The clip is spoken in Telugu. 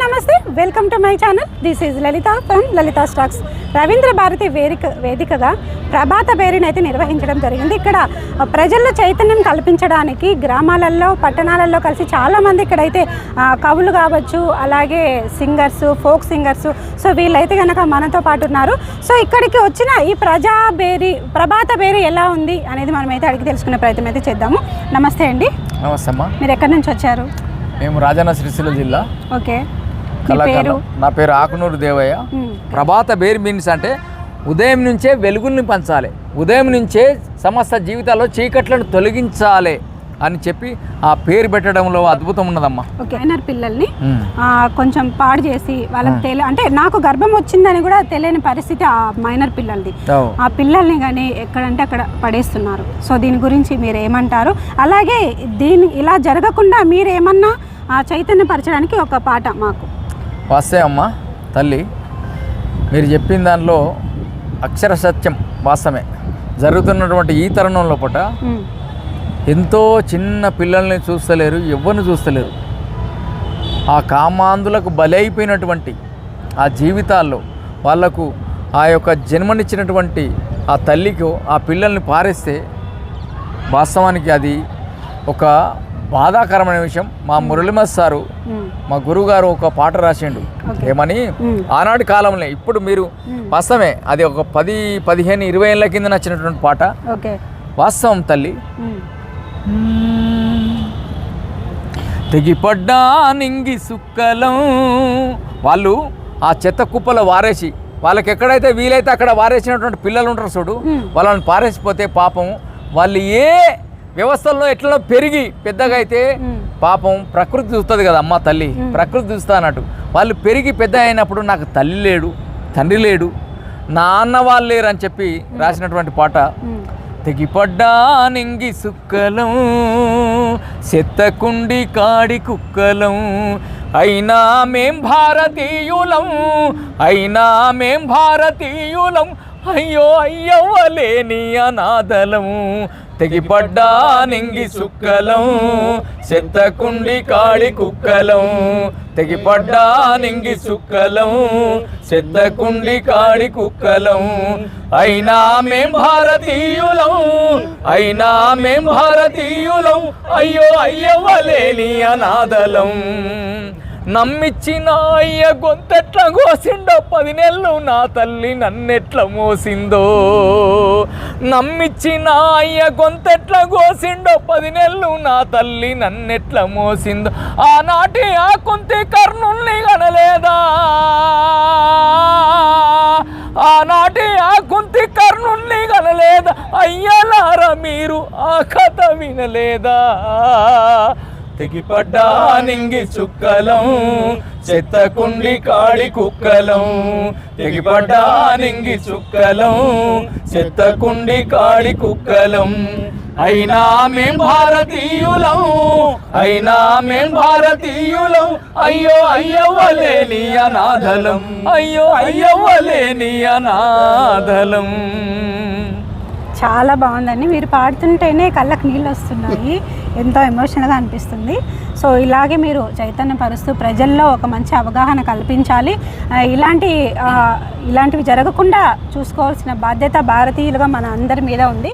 నమస్తే, welcome to my channel. This is Lalitha from Lalitha stocks. Ravindra Bharathi వేదికగా ప్రభాత బేరీని అయితే నిర్వహించడం జరిగింది. ఇక్కడ ప్రజల్లో చైతన్యం కల్పించడానికి గ్రామాలలో పట్టణాలలో కలిసి చాలామంది ఇక్కడైతే కవులు కావచ్చు, అలాగే సింగర్స్, ఫోక్ సింగర్స్, సో వీళ్ళైతే కనుక మనతో పాటు ఉన్నారు. సో ఇక్కడికి వచ్చిన ఈ ప్రభాత బేరీ ఎలా ఉంది అనేది మనమైతే అడిగి తెలుసుకునే ప్రయత్నం అయితే చేద్దాము. నమస్తే అండి. నమస్తే అమ్మా. మీరు ఎక్కడి నుంచి వచ్చారు? మేము రాజన్న సిరిసిల్ల జిల్లా. ఓకే. నా పేరు ఆకునూరు దేవయ్య. ప్రభాత బేరీ మీన్స్ అంటే ఉదయం నుంచే వెలుగుల్ని పంచాలి, ఉదయం నుంచే సమస్త జీవితాల్లో చీకట్లను తొలగించాలి అని చెప్పి ఆ పేరు పెట్టడంలో అద్భుతం ఉన్నదమ్మా. ఓకే. మైనర్ పిల్లల్ని కొంచెం పాడు చేసి వాళ్ళకి అంటే నాకు గర్భం వచ్చిందని కూడా తెలియని పరిస్థితి ఆ మైనర్ పిల్లలది. ఆ పిల్లల్ని కానీ ఎక్కడంటే అక్కడ పడేస్తున్నారు. సో దీని గురించి మీరు ఏమంటారు? అలాగే ఇలా జరగకుండా మీరేమన్నా చైతన్యపరచడానికి ఒక పాట మాకు. వస్తే అమ్మా తల్లి, మీరు చెప్పిన దానిలో అక్షర సత్యం, వాస్తవమే. జరుగుతున్నటువంటి ఈ తరుణం లోపల ఎంతో చిన్న పిల్లల్ని చూస్తలేరు, ఎవరిని చూస్తలేరు. ఆ కామాంధులకు బలైపోయినటువంటి ఆ జీవితాల్లో వాళ్లకు ఆ యొక్క జన్మనిచ్చినటువంటి ఆ తల్లికి ఆ పిల్లల్ని పారేస్తే వాస్తవానికి అది ఒక బాధాకరమైన విషయం. మా మురళిమత్ సారు, మా గురువు గారు ఒక పాట రాసిండు. ఏమని, ఆనాటి కాలంలో, ఇప్పుడు మీరు వాస్తవమే, అది ఒక 10, 15, 20 ఏళ్ళ కింద నచ్చినటువంటి పాట. వాస్తవం తల్లి. తెగిపడ్డా నింగి సుక్కలం, వాళ్ళు ఆ చెత్త కుప్పలో వారేసి, వాళ్ళకి ఎక్కడైతే వీలైతే అక్కడ వారేసినటువంటి పిల్లలు ఉంటారు చూడు, వాళ్ళని పారేసిపోతే పాపం వాళ్ళు ఏ వ్యవస్థల్లో ఎట్లా పెరిగి పెద్దగా అయితే పాపం ప్రకృతి చూస్తుంది కదా అమ్మ తల్లి, ప్రకృతి చూస్తా అన్నట్టు వాళ్ళు పెరిగి పెద్ద అయినప్పుడు నాకు తల్లి లేడు, తండ్రి లేడు, నాన్న వాళ్ళు లేరు అని చెప్పి రాసినటువంటి పాట. తెగిపడ్డా నింగి సుక్కలం, సెత్తకుండి కాడి కుక్కలం, అయినా మేం భారతీయులం, అయినా మేం భారతీయులం, అయ్యో అయ్యవ్వలేని అనాథలం. తెగిపడ్డా నింగి సుక్కలం, సెత్తకుండి కాడి కుక్కలం, తెగిపడ్డా నింగి సుక్కలం, సెత్తకుండి కాడి కుక్కలం, అయినా మేం భారతీయులం, అయినా మేం భారతీయులం, అయ్యో అయ్యవ్వలేని అనాథలం. నమ్మిచ్చిన అయ్య గొంతెట్ల కోసిండో, 10 నెలలు నా తల్లి నన్నెట్ల మోసిందో. నమ్మిచ్చిన అయ్య గొంతెట్ల కోసిండో, 10 నెలలు నా తల్లి నన్నెట్ల మోసిందో. ఆనాటి ఆ కొంతి కర్ణుల్ని కనలేదా, ఆనాటి ఆ కుంతి కర్ణుల్ని కనలేదా, అయ్యలారా మీరు ఆ కథ వినలేదా. తెగిపడ్డా నింగి చుక్కలం, చెత్తకుండి కాడి కుక్కలం, తెగిపడ్డా నింగి చుక్కలం, చెత్తకుండి కాడి కుక్కలం, అయినా మేం భారతీయులం, అయినా మేం భారతీయులం, అయ్యో అయ్యవ్వలేని అనాథలం, అయ్యో అయ్యవ్వలేని అనాథలం. చాలా బాగుందండి. మీరు పాడుతుంటేనే కళ్ళకు నీళ్ళు వస్తున్నాయి, ఎంతో ఎమోషనల్గా అనిపిస్తుంది. సో ఇలాగే మీరు చైతన్యపరుస్తూ ప్రజల్లో ఒక మంచి అవగాహన కల్పించాలి. ఇలాంటివి జరగకుండా చూసుకోవాల్సిన బాధ్యత భారతీయులుగా మన అందరి మీద ఉంది.